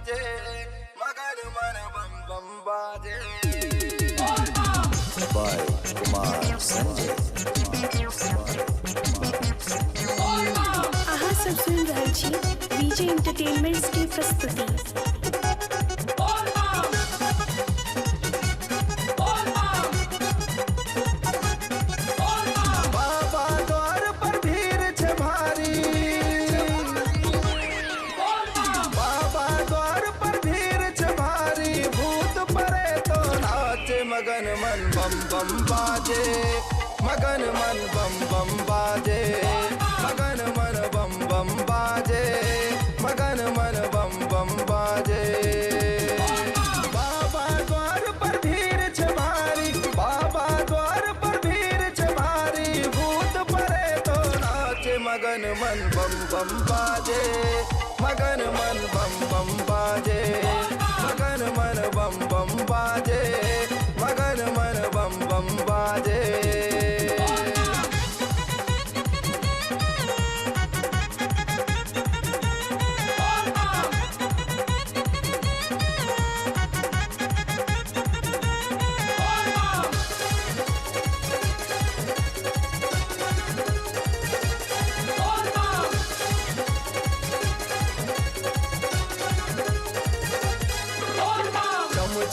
बाजे, मगन मन बम बम बाजे। by Kumar Sanjay। अहाँ सब सुन रहल छी विजय एंटरटेनमेंट्स की प्रस्तुति। बाबा द्वार पर भीड़ छे भारी, बाबा द्वार पर भीड़ छे भारी, भूत परे तो नाचे मगन मन बम बम बाजे, मगन मन बम बम बाजे, मगन मन बम बम बाजे, मगन मन बम बम बाजे। बाबा द्वार पर भीड़ छे भारी, बाबा द्वार पर भीड़ छे भारी, भूत परे तो नाचे मगन मन बम बम बाजे, मगन मन बम बम बाजे, मगन मन बम बम बाजे, मगन मन बम बम बाजे।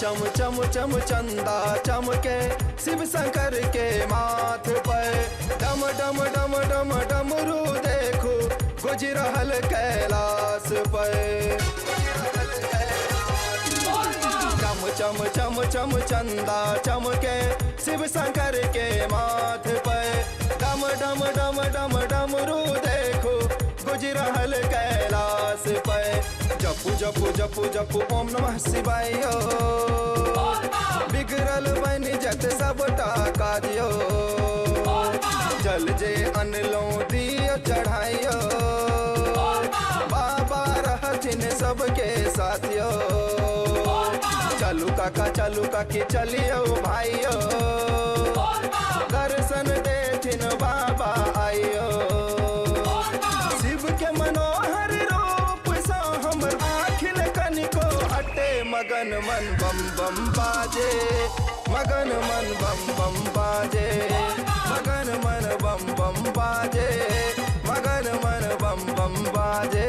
चम चम चम चंदा चमके शिव शंकर के माथ पे, डम डम डम डम डमरू देखो गुज रहल कैलाश पे। चम चम चम चम चंदा चमके शिव शंकर के माथ पे, डम डम डम डम डमरू देखो गुज रहल कैलाश पे। जपू जपू जपू जपू ओम नमः शिवाय, बिगड़ल बन जत सबटा कार्यो, जल जे अनलो दियो चढ़ाइयो, बाबा रहथिन सबके साथियो। चलू काका चलू काकी चलियो भाइयो, दर्शन देथिन बाबा आइयो। शिव के मनोहर रूप सा हमर आँखिन कनिको हटे, मगन मन बम बम बाजे, मगन मन बम बम बाजे, मगन मन बम बम बाजे, मगन मन बम बम बाजे।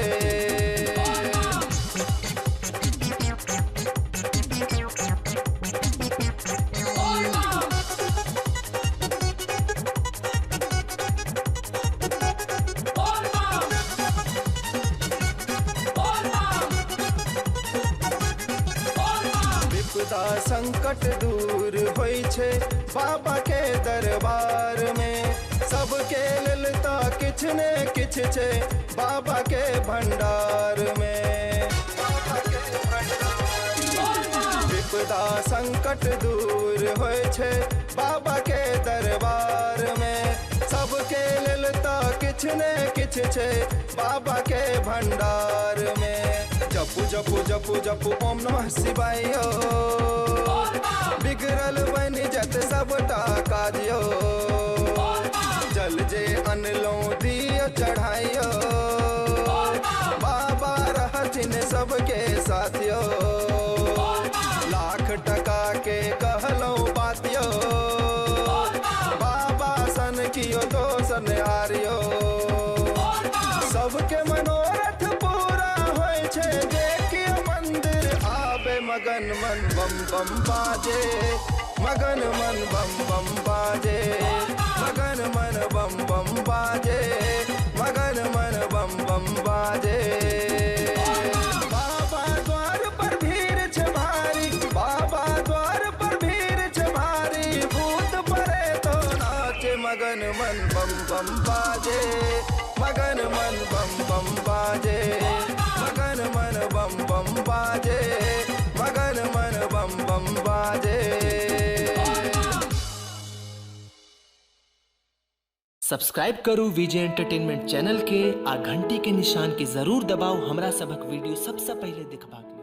संकट दूर होई छे बाबा के दरबार में, सबके ललता किछ ने किछ छे बाबा के भंडार में। विपदा संकट दूर होई छे बाबा के दरबार में, सबके ललता किछ ने किछ छे बाबा के भंडार में। जपू जपू जपू जपू ओम नमः शिवाय, बिगड़ल बन जत सबटा कार्यो, जल जे अनलो दियो चढ़ाइयो, बाबा रहथिन सबके साथियो। लाख टका के कहलो बातियो, बाबा सन कियो दोसन हारियो। सबके मनोरथ पूरा होय छे, देखियो मंदिर आबे मगन मन बम बम बाजे, मगन मन बम बम बाजे, मगन मन बम बम बाजे, मगन मन बम बम बाजे। बाबा द्वार पर भीड़ छे भारी, बाबा द्वार पर भीड़ छे भारी, भूत परे तो नाचे मगन मन बम बम बाजे, मगन मन बम बम बाजे, मगन मन बम बम बाजे, मगन मन बम बम बाजे। सब्सक्राइब करू विजय एंटरटेनमेंट चैनल के आ घंटी के निशान के जरूर दबाओ हमरा सबक वीडियो सबसे पहले देखबाक।